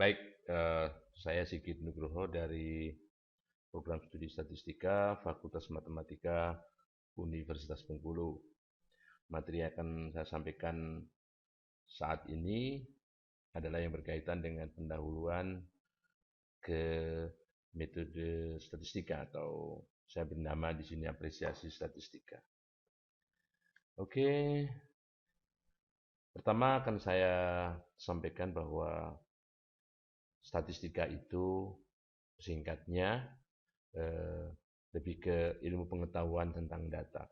Baik, saya Sigit Nugroho dari Program Studi Statistika Fakultas Matematika Universitas Bengkulu. Materi yang akan saya sampaikan saat ini adalah yang berkaitan dengan pendahuluan ke metode statistika atau saya beri nama di sini apresiasi statistika. Oke, pertama akan saya sampaikan bahwa statistika itu singkatnya eh, lebih ke ilmu pengetahuan tentang data.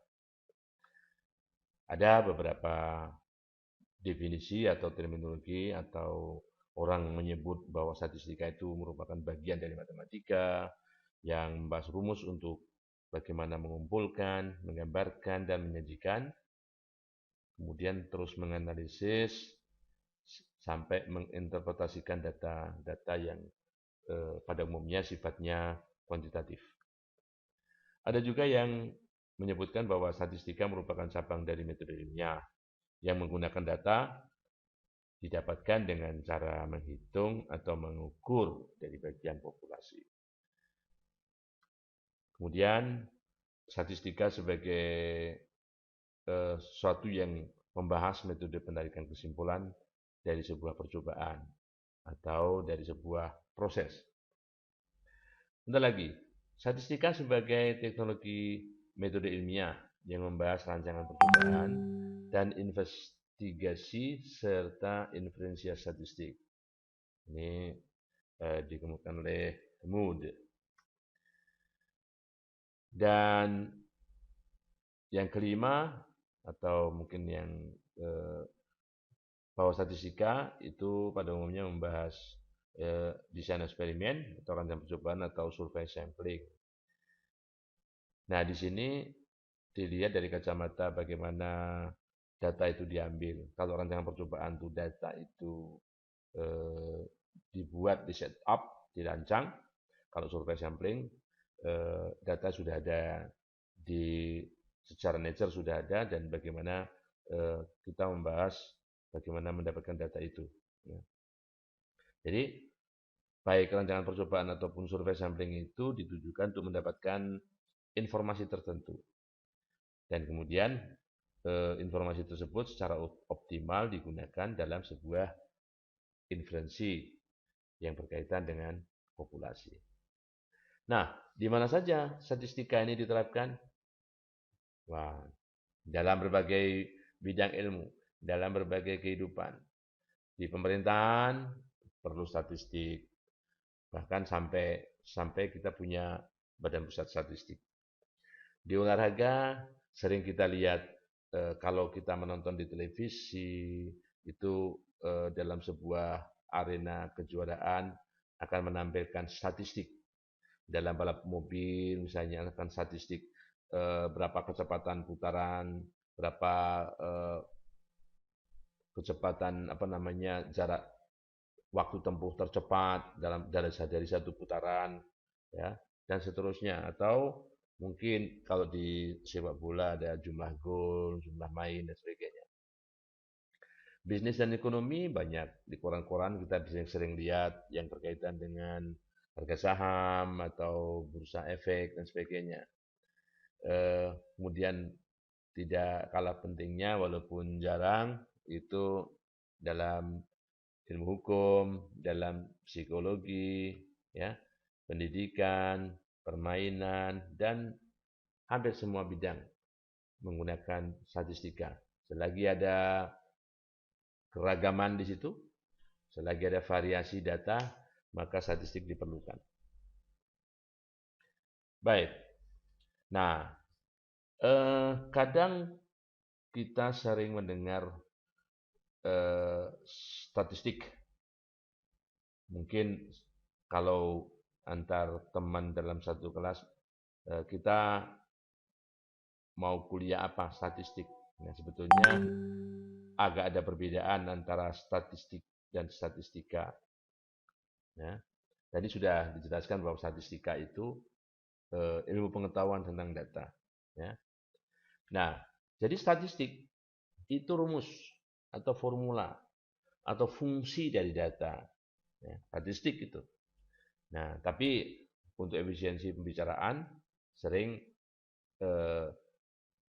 Ada beberapa definisi atau terminologi atau orang menyebut bahwa statistika itu merupakan bagian dari matematika yang membahas rumus untuk bagaimana mengumpulkan, menggambarkan, dan menyajikan, kemudian terus menganalisis sampai menginterpretasikan data-data yang pada umumnya sifatnya kuantitatif. Ada juga yang menyebutkan bahwa statistika merupakan cabang dari metode ilmiah yang menggunakan data didapatkan dengan cara menghitung atau mengukur dari bagian populasi. Kemudian statistika sebagai sesuatu yang membahas metode penarikan kesimpulan dari sebuah percobaan atau dari sebuah proses. Bentar lagi, statistika sebagai teknologi metode ilmiah yang membahas rancangan percobaan dan investigasi serta inferensial statistik. Ini dikemukakan oleh Mood. Dan yang kelima atau mungkin yang bahwa statistika itu pada umumnya membahas desain eksperimen atau rancangan percobaan atau survei sampling. Nah, di sini dilihat dari kacamata bagaimana data itu diambil. Kalau rancangan percobaan itu data itu dibuat, di set up, dirancang. Kalau survei sampling, data sudah ada di secara nature sudah ada dan bagaimana kita membahas bagaimana mendapatkan data itu. Ya. Jadi baik rancangan percobaan ataupun survei sampling itu ditujukan untuk mendapatkan informasi tertentu dan kemudian informasi tersebut secara optimal digunakan dalam sebuah inferensi yang berkaitan dengan populasi. Nah, di mana saja statistika ini diterapkan? Wah, dalam berbagai bidang ilmu, dalam berbagai kehidupan. Di pemerintahan perlu statistik, bahkan sampai kita punya badan pusat statistik. Di olahraga sering kita lihat kalau kita menonton di televisi itu dalam sebuah arena kejuaraan akan menampilkan statistik dalam balap mobil misalnya akan statistik berapa kecepatan putaran, berapa kecepatan jarak waktu tempuh tercepat dari satu putaran ya dan seterusnya atau mungkin kalau di sepak bola ada jumlah gol, jumlah main dan sebagainya. Bisnis dan ekonomi banyak di koran-koran kita sering lihat yang berkaitan dengan harga saham atau bursa efek dan sebagainya. Kemudian tidak kalah pentingnya walaupun jarang itu dalam ilmu hukum, dalam psikologi, ya, pendidikan, permainan, dan hampir semua bidang menggunakan statistika. Selagi ada keragaman di situ, selagi ada variasi data, maka statistik diperlukan. Baik. Nah, kadang kita sering mendengar statistik. Mungkin kalau antar teman dalam satu kelas, kita mau kuliah apa statistik. Nah, sebetulnya agak ada perbedaan antara statistik dan statistika. Ya. Tadi sudah dijelaskan bahwa statistika itu ilmu pengetahuan tentang data. Ya. Nah, jadi statistik itu rumus atau formula atau fungsi dari data. ya, statistik itu. Nah, tapi untuk efisiensi pembicaraan sering eh,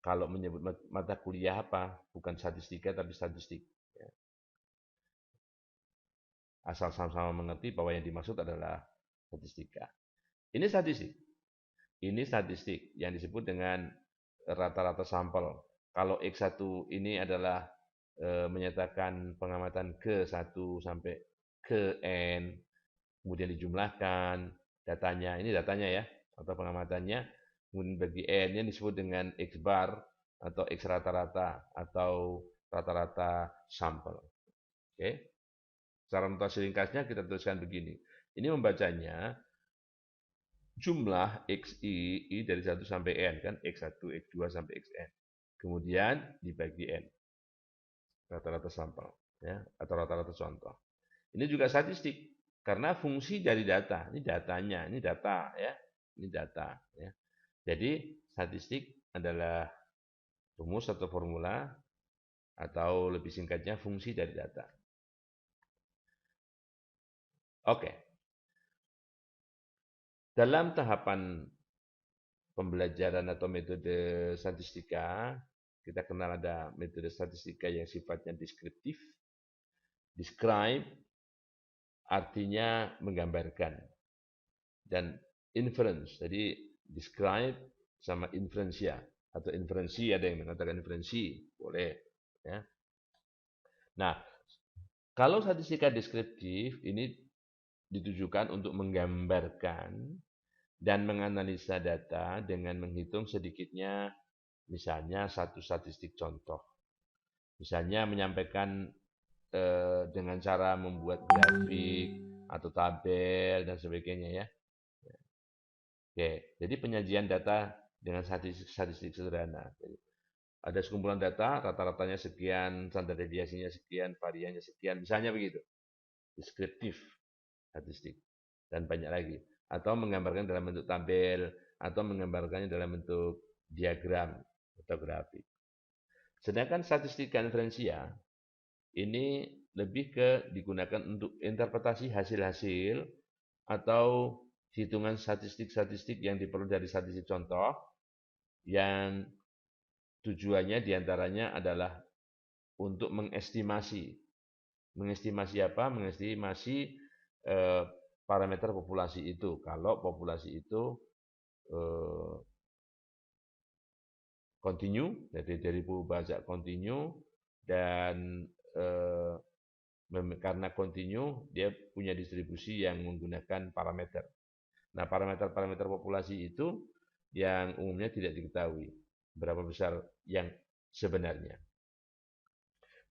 kalau menyebut mata kuliah apa, bukan statistika tapi statistik. Ya. Asal sama-sama mengerti bahwa yang dimaksud adalah statistika. Ini statistik. Ini statistik yang disebut dengan rata-rata sampel. Kalau X1 ini adalah menyatakan pengamatan ke 1 sampai ke N, kemudian dijumlahkan datanya, ini datanya ya, atau pengamatannya, kemudian bagi N yang disebut dengan X bar atau X rata-rata atau rata-rata sampel. Oke. Cara notasi ringkasnya kita tuliskan begini. Ini membacanya jumlah XI dari 1 sampai N kan, X1, X2 sampai Xn. Kemudian dibagi N, rata-rata sampel ya, atau rata-rata contoh. Ini juga statistik karena fungsi dari data, ini datanya, ini data ya, ini data ya. Jadi statistik adalah rumus atau formula atau lebih singkatnya fungsi dari data. Oke. Dalam tahapan pembelajaran atau metode statistika, kita kenal ada metode statistika yang sifatnya deskriptif. Describe artinya menggambarkan. Dan inference, jadi describe sama inferensia. Atau inferensi, ada yang mengatakan inferensi, boleh. Ya. Nah, kalau statistika deskriptif, ini ditujukan untuk menggambarkan dan menganalisa data dengan menghitung sedikitnya misalnya satu statistik contoh. Misalnya menyampaikan dengan cara membuat grafik atau tabel dan sebagainya ya. Oke, jadi penyajian data dengan statistik sederhana. Jadi, ada sekumpulan data, rata-ratanya sekian, standar deviasinya sekian, variannya sekian, misalnya begitu. Deskriptif statistik dan banyak lagi. Atau menggambarkan dalam bentuk tabel atau menggambarkannya dalam bentuk diagram atau grafik. Sedangkan statistika inferensia ini lebih ke digunakan untuk interpretasi hasil-hasil atau hitungan statistik-statistik yang diperoleh dari statistik contoh yang tujuannya diantaranya adalah untuk mengestimasi. Mengestimasi apa? Mengestimasi parameter populasi itu. Kalau populasi itu continue, dari bahasa continue, dan karena continue, dia punya distribusi yang menggunakan parameter. Nah, parameter-parameter populasi itu yang umumnya tidak diketahui berapa besar yang sebenarnya.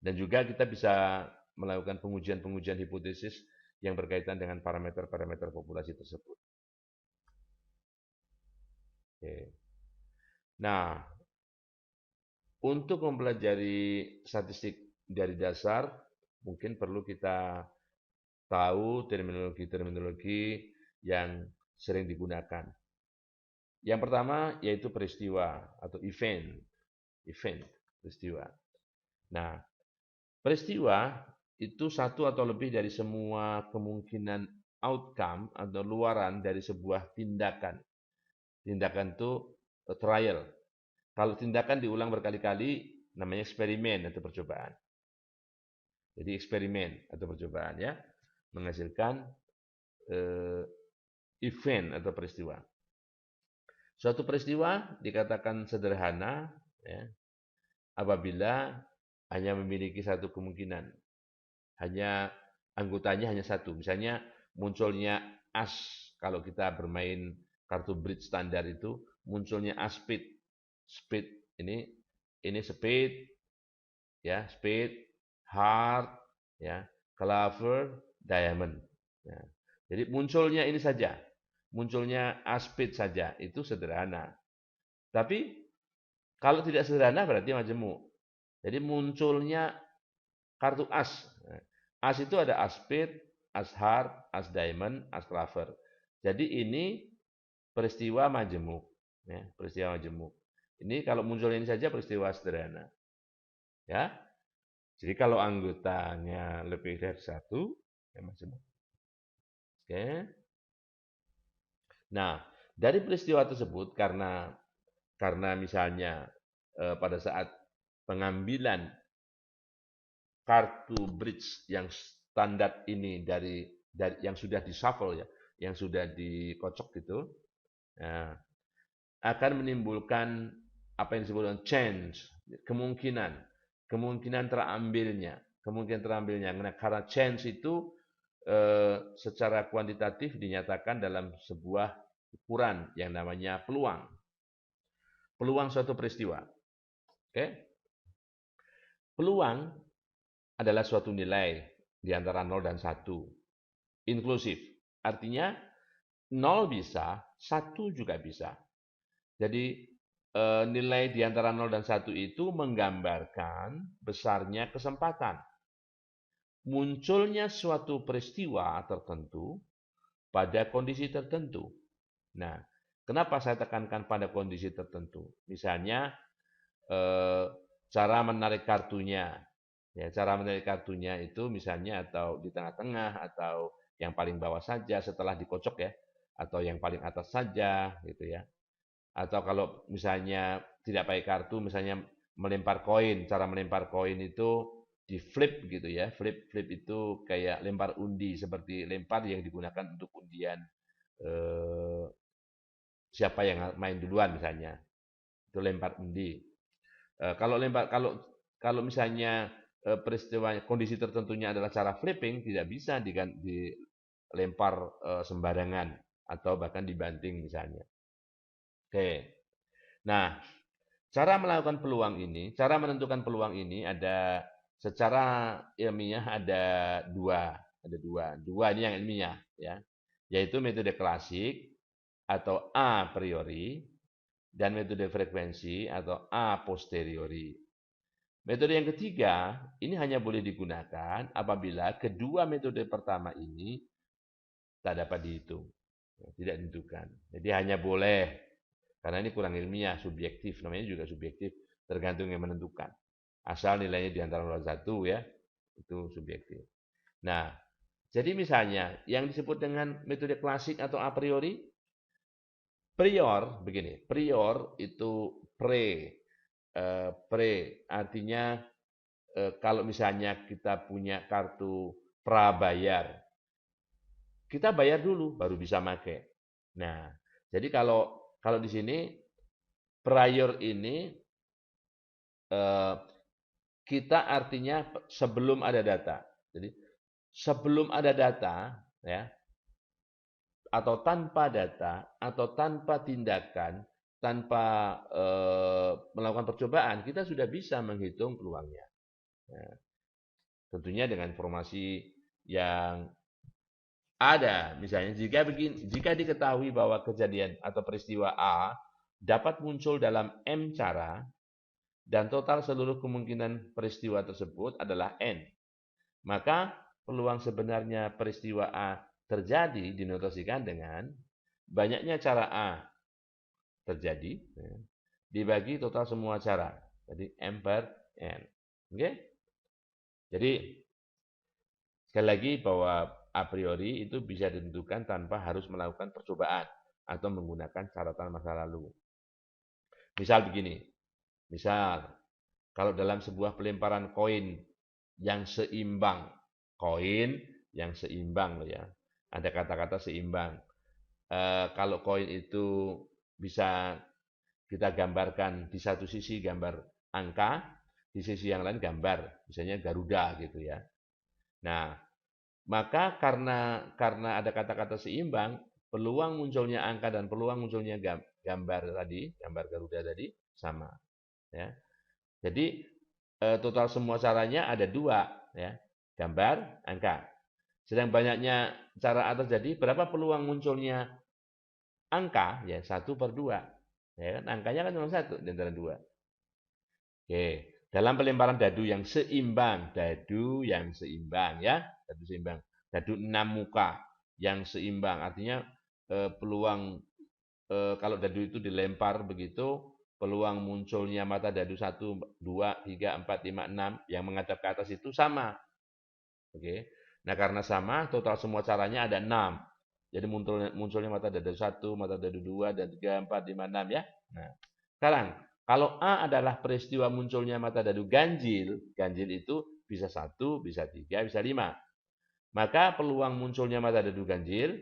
Dan juga kita bisa melakukan pengujian-pengujian hipotesis yang berkaitan dengan parameter-parameter populasi tersebut. Oke. Nah, untuk mempelajari statistik dari dasar, mungkin perlu kita tahu terminologi-terminologi yang sering digunakan. Yang pertama yaitu peristiwa atau event, peristiwa. Nah, peristiwa itu satu atau lebih dari semua kemungkinan outcome atau luaran dari sebuah tindakan. Tindakan itu trial. Kalau tindakan diulang berkali-kali, namanya eksperimen atau percobaan. Jadi eksperimen atau percobaan ya, menghasilkan event atau peristiwa. Suatu peristiwa dikatakan sederhana ya, apabila hanya memiliki satu kemungkinan. Hanya anggotanya hanya satu. Misalnya munculnya as, kalau kita bermain kartu bridge standar itu munculnya as speed. Speed ini speed ya, speed, heart ya, clover, diamond. Ya. Jadi munculnya ini saja. Munculnya as speed saja itu sederhana. Tapi kalau tidak sederhana berarti majemuk. Jadi munculnya kartu as. As itu ada as speed, as heart, as diamond, as clover. Jadi ini peristiwa majemuk. Ya, peristiwa majemuk. Ini kalau muncul ini saja peristiwa sederhana. Ya. Jadi kalau anggotanya lebih dari satu, ya majemuk. Oke. Nah, dari peristiwa tersebut karena misalnya pada saat pengambilan kartu bridge yang standar ini dari yang sudah di shuffle ya, yang sudah dikocok gitu, nah, akan menimbulkan apa yang disebut dengan change, kemungkinan, kemungkinan terambilnya. Karena change itu secara kuantitatif dinyatakan dalam sebuah ukuran yang namanya peluang, peluang suatu peristiwa. Oke, peluang adalah suatu nilai di antara 0 dan 1, inklusif. Artinya 0 bisa, 1 juga bisa. Jadi nilai di antara 0 dan 1 itu menggambarkan besarnya kesempatan. Munculnya suatu peristiwa tertentu pada kondisi tertentu. Nah, kenapa saya tekankan pada kondisi tertentu? Misalnya, cara menarik kartunya. Ya, cara menarik kartunya itu misalnya atau di tengah-tengah atau yang paling bawah saja setelah dikocok ya, atau yang paling atas saja gitu ya. Atau kalau misalnya tidak pakai kartu, misalnya melempar koin, cara melempar koin itu di flip gitu ya. Flip itu kayak lempar undi, seperti lempar yang digunakan untuk undian eh, siapa yang main duluan misalnya. Itu lempar undi. Kalau misalnya peristiwa kondisi tertentunya adalah cara flipping, tidak bisa dilempar sembarangan atau bahkan dibanting misalnya. Oke. Nah, cara melakukan peluang ini, cara menentukan peluang ini ada secara ilmiah dua ini yang ilmiah ya, yaitu metode klasik atau a priori dan metode frekuensi atau a posteriori. Metode yang ketiga ini hanya boleh digunakan apabila kedua metode pertama ini tak dapat dihitung, tidak ditentukan. Jadi hanya boleh, karena ini kurang ilmiah, subjektif, namanya juga subjektif, tergantung yang menentukan. Asal nilainya di antara 0 dan 1 ya, itu subjektif. Nah, jadi misalnya yang disebut dengan metode klasik atau a priori, prior itu pre artinya kalau misalnya kita punya kartu prabayar, kita bayar dulu baru bisa pakai. Nah, jadi kalau di sini prior ini kita artinya sebelum ada data. Jadi sebelum ada data ya, atau tanpa data atau tanpa tindakan, tanpa melakukan percobaan, kita sudah bisa menghitung peluangnya. Nah, tentunya dengan informasi yang ada, misalnya jika diketahui bahwa kejadian atau peristiwa A dapat muncul dalam M cara dan total seluruh kemungkinan peristiwa tersebut adalah N, maka peluang sebenarnya peristiwa A terjadi dinotasikan dengan banyaknya cara A terjadi ya, dibagi total semua cara. Jadi M per N. Oke? Jadi sekali lagi bahwa a priori itu bisa ditentukan tanpa harus melakukan percobaan atau menggunakan catatan masa lalu. Misal begini, misal kalau dalam sebuah pelemparan koin yang seimbang, koin yang seimbang loh ya, ada kata-kata seimbang. Kalau koin itu bisa kita gambarkan di satu sisi gambar angka, di sisi yang lain gambar, misalnya Garuda gitu ya. Nah, maka karena ada kata-kata seimbang, peluang munculnya angka dan peluang munculnya gambar tadi, gambar Garuda tadi sama. Ya. Jadi total semua caranya ada dua, ya, gambar, angka. Sedang banyaknya cara A terjadi, berapa peluang munculnya angka? Ya 1/2. Ya kan? Angkanya kan cuma 1 di antara 2. Oke, dalam pelemparan dadu yang seimbang ya, dadu seimbang, dadu 6 muka yang seimbang, artinya peluang kalau dadu itu dilempar begitu, peluang munculnya mata dadu 1, 2, 3, 4, 5, 6 yang menghadap ke atas itu sama. Oke. Nah, karena sama, total semua caranya ada 6. Jadi munculnya mata dadu 1, mata dadu 2, dan 3, 4, 5, 6 ya. Nah, sekarang kalau A adalah peristiwa munculnya mata dadu ganjil, ganjil itu bisa 1, bisa 3, bisa 5. Maka peluang munculnya mata dadu ganjil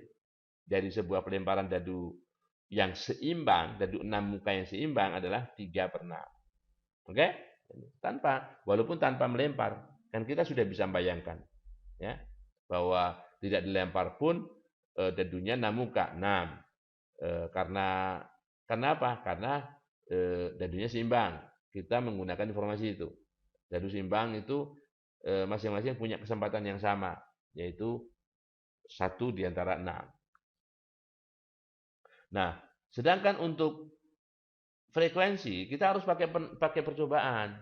dari sebuah pelemparan dadu yang seimbang, dadu 6 muka yang seimbang adalah 3/6. Oke? Walaupun tanpa melempar, kan kita sudah bisa membayangkan ya bahwa tidak dilempar pun dadunya 6 muka. 6. Karena apa? Karena dadunya seimbang. Kita menggunakan informasi itu. Dadu seimbang itu masing-masing punya kesempatan yang sama, yaitu 1 di antara 6. Nah, sedangkan untuk frekuensi, kita harus pakai percobaan.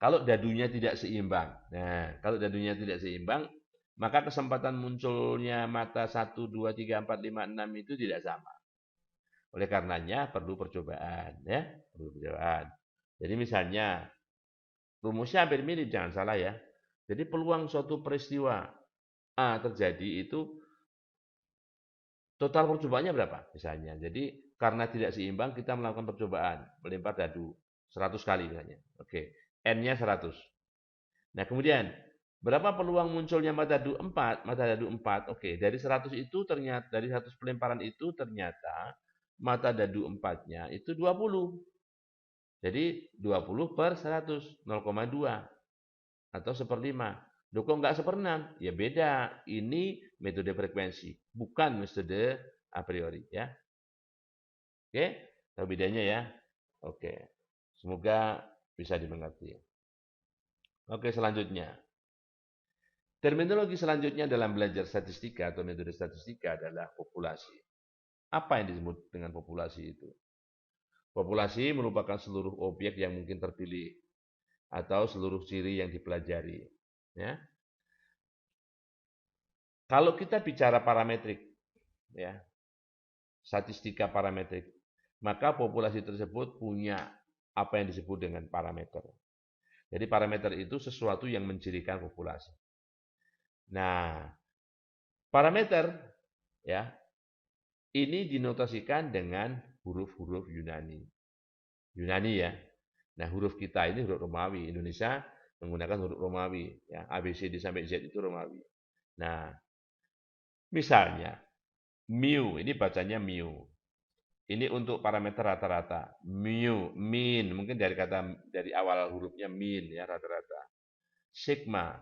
Kalau dadunya tidak seimbang. Nah, kalau dadunya tidak seimbang, maka kesempatan munculnya mata 1, 2, 3, 4, 5, 6 itu tidak sama. Oleh karenanya perlu percobaan, ya, perlu percobaan. Jadi misalnya rumusnya hampir mirip, jangan salah ya. Jadi peluang suatu peristiwa A terjadi itu total percobaannya berapa? Misalnya. Jadi karena tidak seimbang kita melakukan percobaan, melempar dadu 100 kali misalnya. Oke, N-nya 100. Nah, kemudian berapa peluang munculnya mata dadu 4? Mata dadu 4. Oke, dari 100 itu ternyata dari 100 pelemparan itu ternyata mata dadu 4-nya itu 20. Jadi 20 per 100, 0,2 atau 1/5. Loh kok nggak 1/6? Ya beda. Ini metode frekuensi, bukan metode a priori ya. Oke, tahu bedanya ya? Oke. Semoga bisa dimengerti. Oke, selanjutnya. Terminologi selanjutnya dalam belajar statistika atau metode statistika adalah populasi. Apa yang disebut dengan populasi itu? Populasi merupakan seluruh objek yang mungkin terpilih atau seluruh ciri yang dipelajari. Ya. Kalau kita bicara parametrik, ya, statistika parametrik, maka populasi tersebut punya apa yang disebut dengan parameter. Jadi parameter itu sesuatu yang mencirikan populasi. Nah, parameter ya ini dinotasikan dengan huruf-huruf Yunani. Yunani ya. Nah, huruf kita ini huruf Romawi. Indonesia menggunakan huruf Romawi. Ya, A, B, C, D sampai Z itu Romawi. Nah, misalnya, mu, ini bacanya mu. Ini untuk parameter rata-rata. Mu, mean, mungkin dari awal hurufnya mean ya rata-rata. Sigma,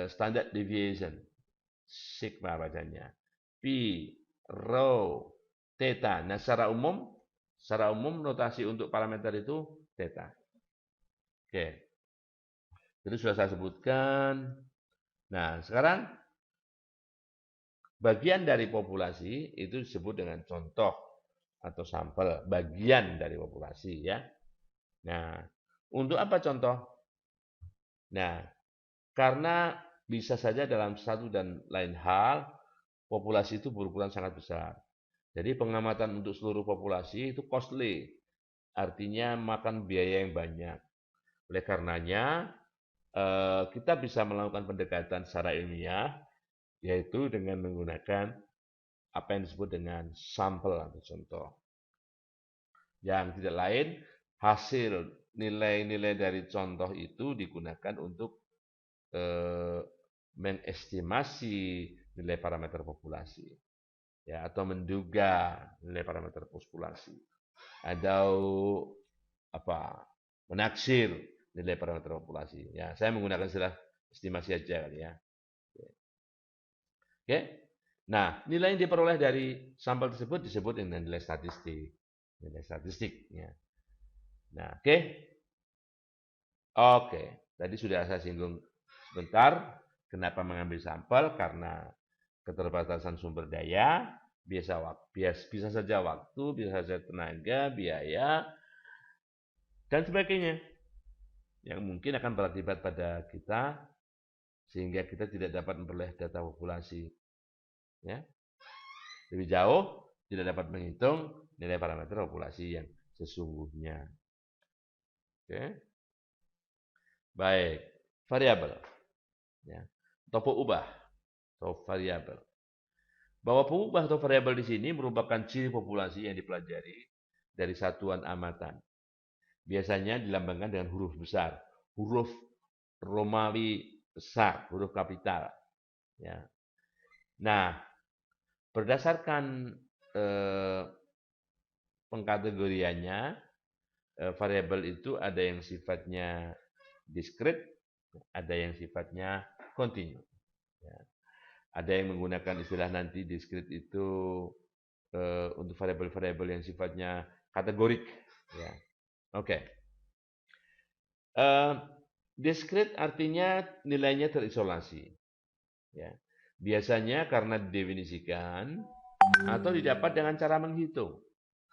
standard deviation. Sigma bacanya. Pi, rho, theta. Nah, secara umum notasi untuk parameter itu theta. Oke. Jadi sudah saya sebutkan. Nah, sekarang bagian dari populasi itu disebut dengan contoh atau sampel, bagian dari populasi ya. Nah, untuk apa contoh? Nah, karena bisa saja dalam satu dan lain hal populasi itu berukuran sangat besar. Jadi pengamatan untuk seluruh populasi itu costly, artinya makan biaya yang banyak. Oleh karenanya kita bisa melakukan pendekatan secara ilmiah, yaitu dengan menggunakan apa yang disebut dengan sampel atau contoh. Yang tidak lain, hasil nilai-nilai dari contoh itu digunakan untuk mengestimasi nilai parameter populasi, ya, atau menduga nilai parameter populasi, atau apa menaksir nilai parameter populasi. Ya, saya menggunakan istilah estimasi aja kali ya. Oke. Nah, nilai yang diperoleh dari sampel tersebut disebut dengan nilai statistik. Nilai statistik ya. Nah, oke. Oke, tadi sudah saya singgung sebentar kenapa mengambil sampel, karena keterbatasan sumber daya, bisa saja waktu, bisa saja tenaga, biaya, dan sebagainya yang mungkin akan berakibat pada kita sehingga kita tidak dapat memperoleh data populasi. Ya. Lebih jauh, tidak dapat menghitung nilai parameter populasi yang sesungguhnya. Oke. Baik, variabel. Ya. Topo ubah, atau variabel. Bahwa pengubah atau variabel di sini merupakan ciri populasi yang dipelajari dari satuan amatan. Biasanya dilambangkan dengan huruf besar, huruf Romawi besar, huruf kapital. Ya. Nah, berdasarkan pengkategoriannya, variabel itu ada yang sifatnya diskrit, ada yang sifatnya kontinu. Ya. Ada yang menggunakan istilah nanti diskrit itu untuk variabel-variabel yang sifatnya kategorik. Ya. Oke. Diskrit artinya nilainya terisolasi. Ya. Biasanya karena didefinisikan atau didapat dengan cara menghitung.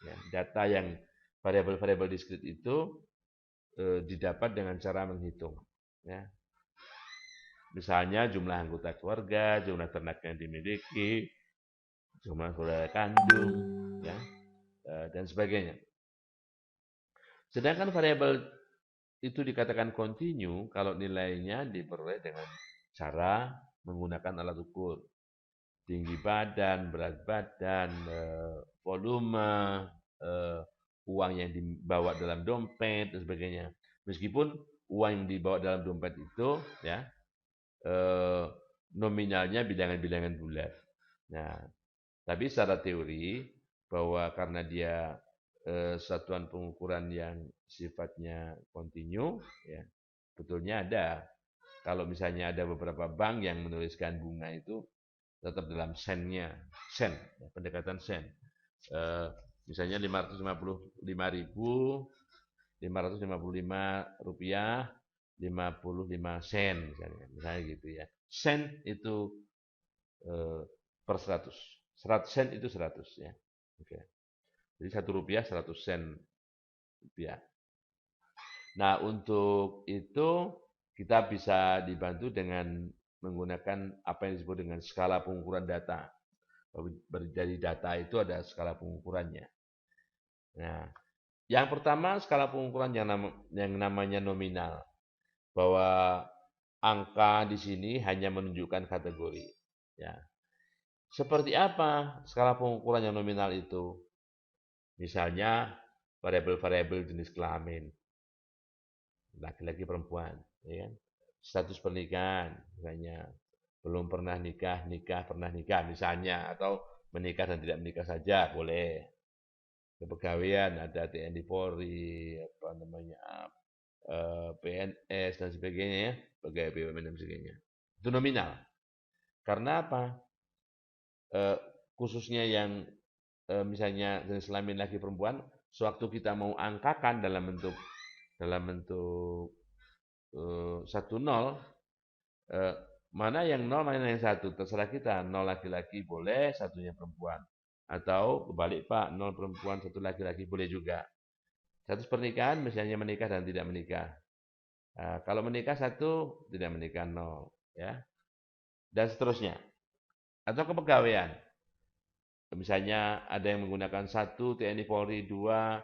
Ya. Data yang variabel-variabel diskrit itu didapat dengan cara menghitung. Ya. Misalnya jumlah anggota keluarga, jumlah ternak yang dimiliki, jumlah saudara kandung, ya, dan sebagainya. Sedangkan variabel itu dikatakan kontinu kalau nilainya diperoleh dengan cara menggunakan alat ukur. Tinggi badan, berat badan, volume, uang yang dibawa dalam dompet, dan sebagainya. Meskipun uang yang dibawa dalam dompet itu, ya, nominalnya bilangan-bilangan bulat. Nah, tapi secara teori bahwa karena dia satuan pengukuran yang sifatnya kontinu, ya, betulnya ada. Kalau misalnya ada beberapa bank yang menuliskan bunga itu tetap dalam sennya, sen, ya, pendekatan sen. Misalnya 555.555 rupiah 55 sen misalnya gitu ya. Sen itu per 100. 100 sen itu 100 ya. Oke. Jadi 1 rupiah 100 sen rupiah. Nah, untuk itu kita bisa dibantu dengan menggunakan apa yang disebut dengan skala pengukuran data. Dari data itu ada skala pengukurannya. Nah, yang pertama skala pengukuran yang namanya nominal. Bahwa angka di sini hanya menunjukkan kategori. Ya. Seperti apa skala pengukuran yang nominal itu? Misalnya variabel-variabel jenis kelamin, laki-laki perempuan, ya kan? Status pernikahan, misalnya belum pernah nikah, nikah, pernah nikah, misalnya, atau menikah dan tidak menikah saja boleh. Kepegawaian ada TNI Polri, apa namanya, PNS dan sebagainya ya, pegawai BUMN dan sebagainya. Itu nominal. Karena apa? Khususnya yang misalnya jenis kelamin laki perempuan, sewaktu kita mau angkakan dalam bentuk 1 0, mana yang 0, mana yang 1, terserah kita. 0 laki-laki boleh, 1-nya perempuan. Atau kebalik Pak, 0 perempuan, 1 laki-laki boleh juga. Status pernikahan misalnya menikah dan tidak menikah. Kalau menikah 1, tidak menikah 0, ya. Dan seterusnya. Atau kepegawaian. Misalnya ada yang menggunakan 1 TNI Polri, 2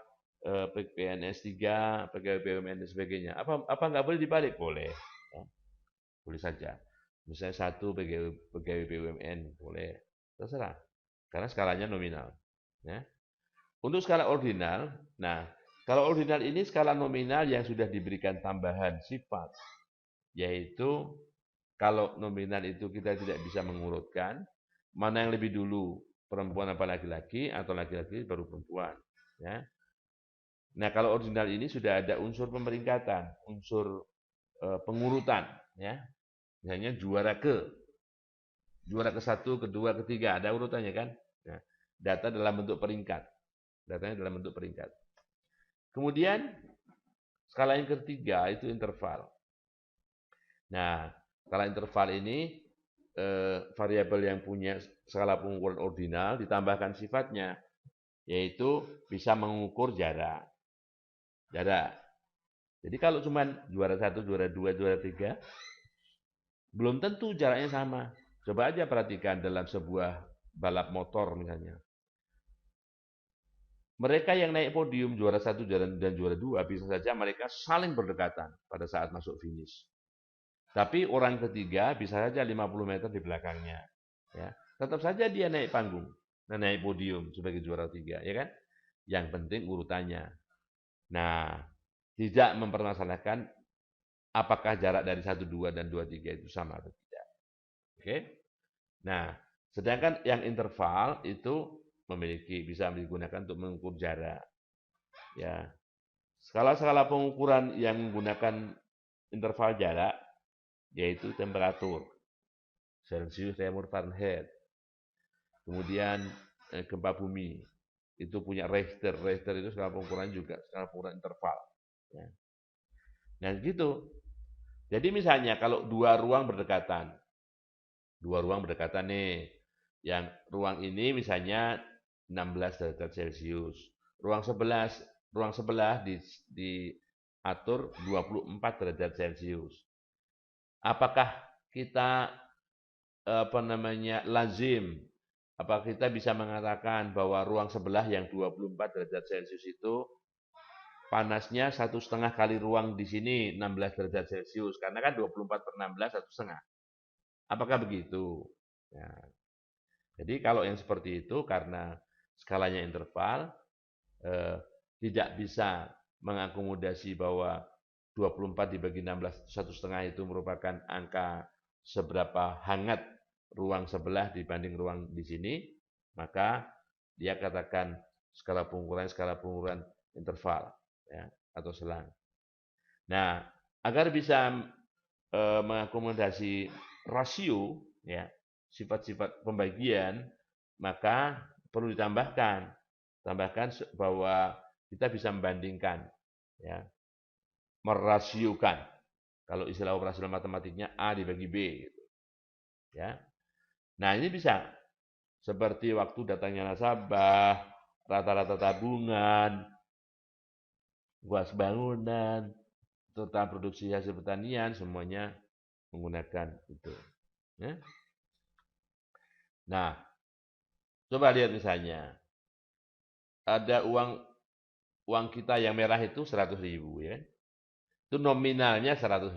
PNS, 3 pegawai BUMN dan sebagainya. Apa nggak boleh dibalik? Boleh. Ya. Boleh saja. Misalnya 1 pegawai BUMN boleh. Terserah. Karena skalanya nominal. Ya. Untuk skala ordinal, nah kalau ordinal ini skala nominal yang sudah diberikan tambahan sifat, yaitu kalau nominal itu kita tidak bisa mengurutkan, mana yang lebih dulu, perempuan apa laki-laki, atau laki-laki baru perempuan. Ya. Nah, kalau ordinal ini sudah ada unsur pemeringkatan, unsur pengurutan. Ya. Misalnya juara ke 1, kedua, ketiga, ada urutannya kan. Nah, data dalam bentuk peringkat. Datanya dalam bentuk peringkat. Kemudian, skala yang ketiga itu interval. Nah, skala interval ini variabel yang punya skala pengukuran ordinal ditambahkan sifatnya, yaitu bisa mengukur jarak. Jadi kalau cuma juara 1, juara 2, juara 3, belum tentu jaraknya sama. Coba aja perhatikan dalam sebuah balap motor misalnya. Mereka yang naik podium juara 1 dan juara 2 bisa saja mereka saling berdekatan pada saat masuk finish. Tapi orang ketiga bisa saja 50 meter di belakangnya. Ya. tetap saja dia naik panggung, naik podium sebagai juara 3, ya kan? Yang penting urutannya. Nah, tidak mempermasalahkan apakah jarak dari 1-2 dan 2-3 itu sama atau tidak. Oke? Nah, sedangkan yang interval itu bisa digunakan untuk mengukur jarak. Ya. Skala-skala pengukuran yang menggunakan interval jarak yaitu temperatur, Celcius, Reaumur, Fahrenheit. Kemudian gempa bumi itu punya Richter. Richter itu skala pengukuran juga, skala pengukuran interval. Ya. Nah gitu. Jadi misalnya kalau dua ruang berdekatan nih, yang ruang ini misalnya 16 derajat Celcius, ruang sebelah diatur 24 derajat Celcius. Apakah kita lazim? Apakah kita bisa mengatakan bahwa ruang sebelah yang 24 derajat Celcius itu panasnya 1,5 kali ruang di sini 16 derajat Celcius, karena kan 24 per 16 1,5. Apakah begitu? Ya. Jadi kalau yang seperti itu karena skalanya interval, tidak bisa mengakomodasi bahwa 24 dibagi 16 1,5 itu merupakan angka seberapa hangat ruang sebelah dibanding ruang di sini, maka dia katakan skala pengukuran interval, ya, atau selang. Nah, agar bisa mengakomodasi rasio, ya, sifat-sifat pembagian, maka perlu ditambahkan bahwa kita bisa membandingkan, ya, merasiokan. Kalau istilah operasional matematiknya A dibagi B, gitu. Ya. Nah ini bisa seperti waktu datangnya nasabah, rata-rata tabungan, luas bangunan, total produksi hasil pertanian, semuanya menggunakan itu. Ya. Nah, coba lihat misalnya ada uang kita yang merah itu 100.000, ya. Itu nominalnya 100.000.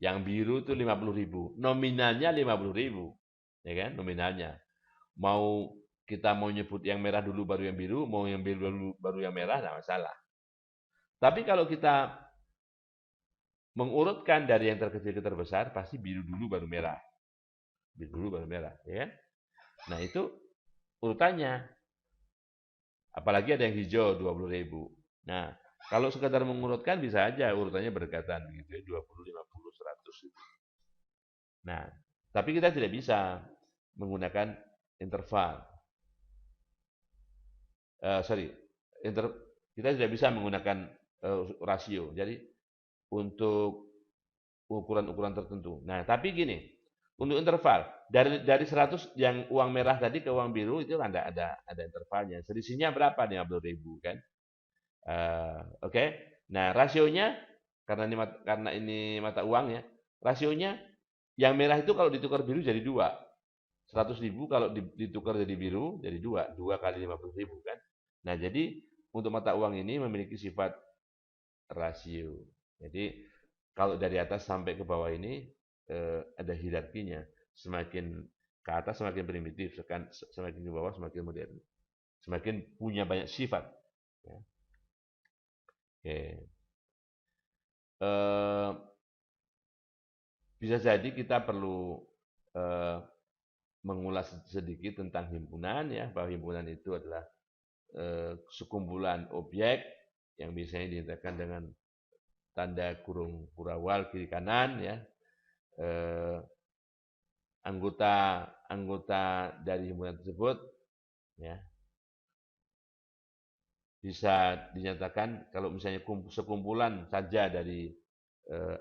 Yang biru itu 50.000. Nominalnya 50.000. Ya kan? Nominalnya. Kita mau nyebut yang merah dulu baru yang biru, mau yang biru dulu baru yang merah, tidak masalah. Tapi kalau kita mengurutkan dari yang terkecil ke terbesar, pasti biru dulu baru merah. Biru dulu baru merah, ya kan? Nah, itu urutannya. Apalagi ada yang hijau 20.000. Nah, kalau sekadar mengurutkan bisa aja urutannya berdekatan gitu ya, 20, 50, 100 gitu. Nah, tapi kita tidak bisa menggunakan interval. Kita tidak bisa menggunakan rasio. Jadi untuk ukuran-ukuran tertentu. Nah, tapi gini, untuk interval dari 100 yang uang merah tadi ke uang biru itu ada intervalnya. Selisihnya berapa? 50.000 kan? Oke. Nah, rasionya karena ini mata uang ya. Rasionya yang merah itu kalau ditukar biru jadi 2. 100.000 kalau ditukar jadi biru jadi 2. 2 kali 50.000 kan. Nah, jadi untuk mata uang ini memiliki sifat rasio. Jadi kalau dari atas sampai ke bawah ini ada hierarkinya. Semakin ke atas semakin primitif, semakin ke bawah semakin modern. Semakin punya banyak sifat. Ya. Oke. Bisa jadi kita perlu mengulas sedikit tentang himpunan, ya, bahwa himpunan itu adalah sekumpulan objek yang biasanya dinyatakan dengan tanda kurung kurawal kiri kanan, ya. Anggota dari himpunan tersebut, ya, bisa dinyatakan kalau misalnya sekumpulan saja dari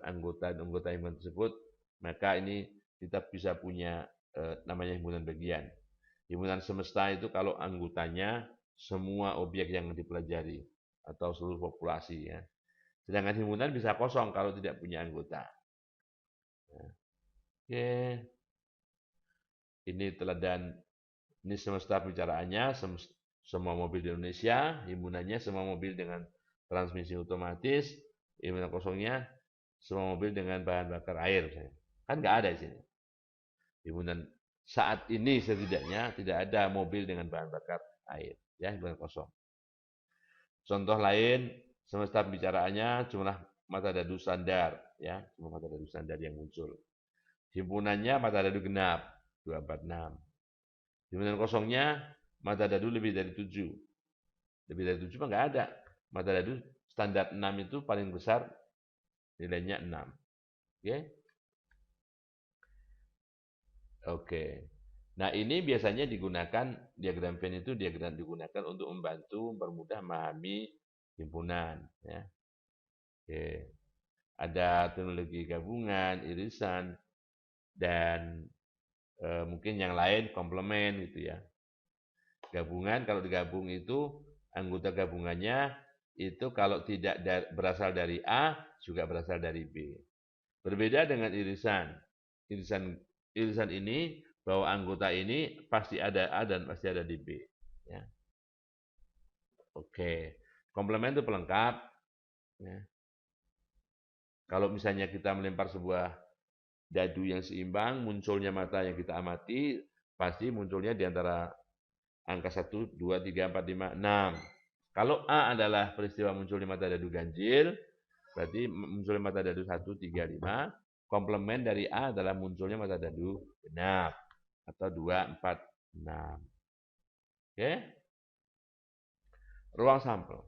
anggota himpunan tersebut, maka ini kita bisa punya namanya himpunan bagian. Himpunan semesta itu kalau anggotanya semua objek yang dipelajari atau seluruh populasi, ya. Sedangkan himpunan bisa kosong kalau tidak punya anggota. Nah, oke. Ini teladan, ini semesta bicaraannya, semua mobil di Indonesia, himpunannya semua mobil dengan transmisi otomatis, himpunan kosongnya semua mobil dengan bahan bakar air. Kan nggak ada di sini. Himpunan saat ini setidaknya tidak ada mobil dengan bahan bakar air, ya, himpunan kosong. Contoh lain, semesta pembicaraannya jumlah mata dadu standar, ya, jumlah mata dadu standar yang muncul. Himpunannya mata dadu genap 246. Himpunan kosongnya mata dadu lebih dari 7. Lebih dari 7 mah nggak ada. Mata dadu standar 6 itu paling besar nilainya 6. Oke. Oke. Nah, ini biasanya digunakan diagram Venn itu diagram digunakan untuk membantu mempermudah memahami himpunan, ya. Oke. Ada teknologi gabungan, irisan, dan mungkin yang lain komplement gitu ya. Gabungan kalau digabung itu anggota gabungannya itu kalau tidak berasal dari A juga berasal dari B. Berbeda dengan irisan. Irisan ini bahwa anggota ini pasti ada A dan pasti ada di B. Ya. Oke. Komplement itu pelengkap. Ya. Kalau misalnya kita melempar sebuah dadu yang seimbang, munculnya mata yang kita amati, pasti munculnya di antara angka 1, 2, 3, 4, 5, 6. Kalau A adalah peristiwa munculnya mata dadu ganjil, berarti munculnya mata dadu 1, 3, 5. Komplement dari A adalah munculnya mata dadu genap. Atau 2, 4, 6. Oke? Ruang sampel.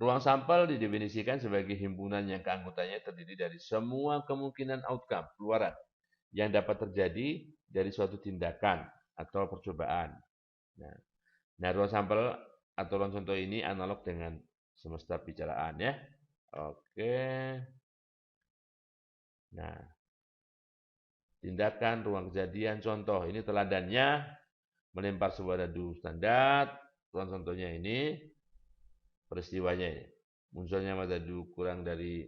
Ruang sampel didefinisikan sebagai himpunan yang keanggotaannya terdiri dari semua kemungkinan outcome, keluaran, yang dapat terjadi dari suatu tindakan atau percobaan. Nah, ruang sampel atau ruang contoh ini analog dengan semesta bicaraan, ya. Oke. Nah, tindakan, ruang kejadian, contoh. Ini teladannya melempar sebuah dadu standar. Ruang contohnya ini peristiwanya ini. Munculnya mata dadu kurang dari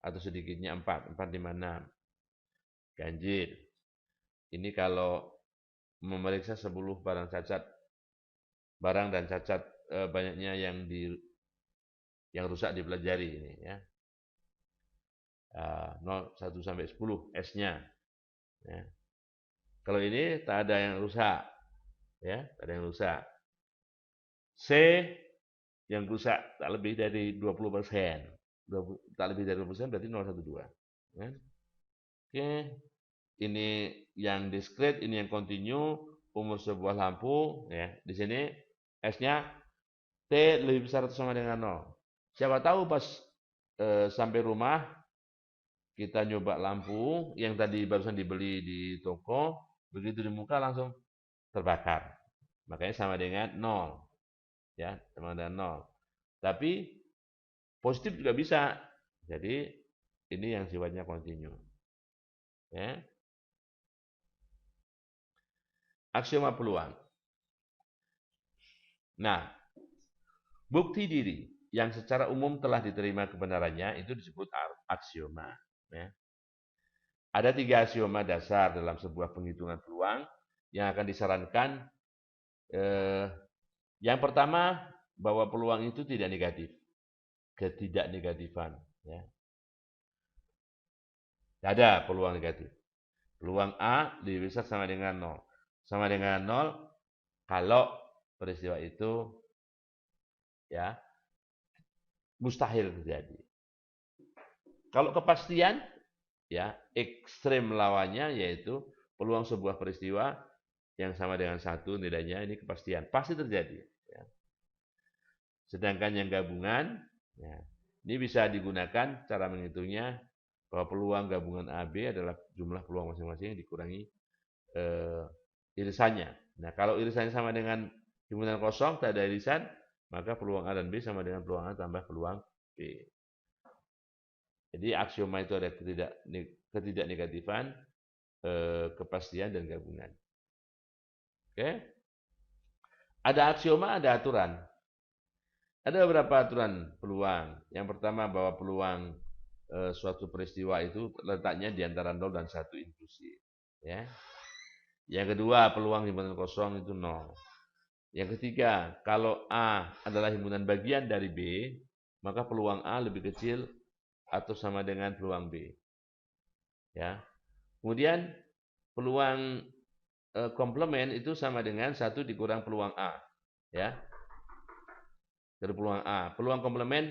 atau sedikitnya 4, 4, 5, 6. Ganjil. Ini kalau memeriksa 10 barang cacat, barang dan cacat banyaknya yang rusak dipelajari ini, ya. 0, 1 sampai 10 S-nya. Ya. Kalau ini tak ada yang rusak, ya, tak ada yang rusak. C yang rusak tak lebih dari 20%. Tak lebih dari 20% berarti 012. Ya. Oke. Ini yang diskret, ini yang kontinu, umur sebuah lampu, ya. Di sini S-nya T lebih besar atau sama dengan 0. Siapa tahu pas sampai rumah kita nyoba lampu yang tadi barusan dibeli di toko, begitu di muka langsung terbakar. Makanya sama dengan 0. Ya, sama dengan 0. Tapi positif juga bisa. Jadi ini yang sifatnya kontinu. Ya. Aksioma peluang. Nah, bukti diri yang secara umum telah diterima kebenarannya itu disebut aksioma. Ya. Ada 3 aksioma dasar dalam sebuah penghitungan peluang yang akan disarankan. Yang pertama, bahwa peluang itu tidak negatif. Ketidaknegatifan. Ya. Tidak ada peluang negatif. Peluang A lebih besar sama dengan 0. Sama dengan 0 kalau peristiwa itu ya mustahil terjadi. Kalau kepastian ya ekstrem lawannya yaitu peluang sebuah peristiwa yang sama dengan 1 nilainya ini kepastian pasti terjadi. Ya. Sedangkan yang gabungan ya, ini bisa digunakan cara menghitungnya bahwa peluang gabungan AB adalah jumlah peluang masing-masing dikurangi irisannya. Nah, kalau irisannya sama dengan himpunan kosong, tak ada irisan, maka peluang A dan B sama dengan peluang A tambah peluang B. Jadi aksioma itu ada ketidaknegatifan, kepastian, dan gabungan. Oke? Ada aksioma, ada aturan. Ada beberapa aturan peluang. Yang pertama bahwa peluang suatu peristiwa itu letaknya di antara 0 dan 1 inklusif. Ya. Yang kedua, peluang himpunan kosong itu 0. Yang ketiga, kalau A adalah himpunan bagian dari B, maka peluang A lebih kecil atau sama dengan peluang B. Ya. Kemudian peluang komplement itu sama dengan 1 dikurang peluang A. Ya. Dari peluang A. Peluang komplement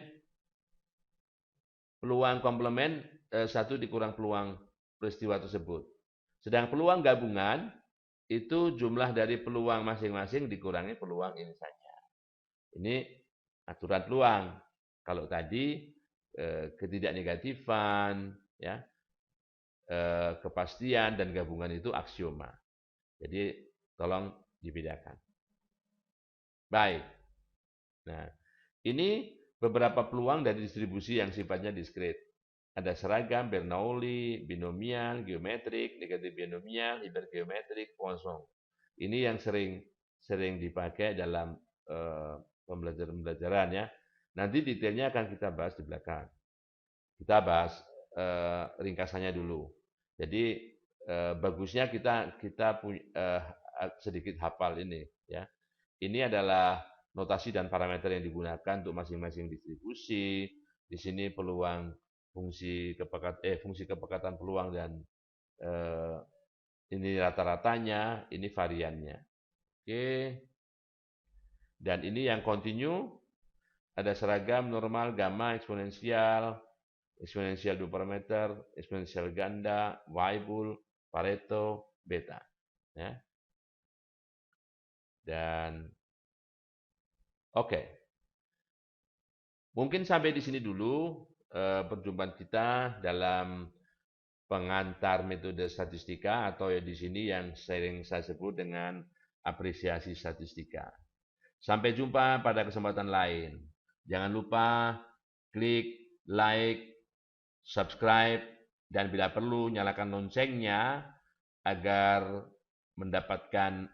1 dikurang peluang peristiwa tersebut. Sedang peluang gabungan itu jumlah dari peluang masing-masing dikurangi peluang ini saja. Ini aturan peluang. Kalau tadi ketidaknegatifan, ya, kepastian dan gabungan itu aksioma. Jadi tolong dibedakan. Baik. Nah, ini beberapa peluang dari distribusi yang sifatnya diskrit. Ada seragam, Bernoulli, binomial, geometrik, negatif binomial, hipergeometrik, Poisson. Ini yang sering dipakai dalam pembelajaran ya. Nanti detailnya akan kita bahas di belakang. Kita bahas ringkasannya dulu. Jadi bagusnya kita sedikit hafal ini ya. Ini adalah notasi dan parameter yang digunakan untuk masing-masing distribusi. Di sini peluang fungsi kepekatan peluang dan ini rata-ratanya, ini variannya. Oke. Dan ini yang continue, ada seragam, normal, gamma, eksponensial 2 parameter, eksponensial ganda, Weibull, Pareto, beta. Ya. Dan oke. Mungkin sampai di sini dulu perjumpaan kita dalam pengantar metode statistika atau di sini yang sering saya sebut dengan apresiasi statistika. Sampai jumpa pada kesempatan lain. Jangan lupa klik like, subscribe, dan bila perlu nyalakan loncengnya agar mendapatkan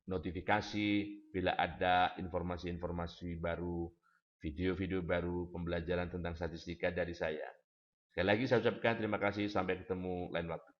notifikasi bila ada informasi-informasi baru, video-video baru, pembelajaran tentang statistika dari saya. Sekali lagi saya ucapkan terima kasih, sampai ketemu lain waktu.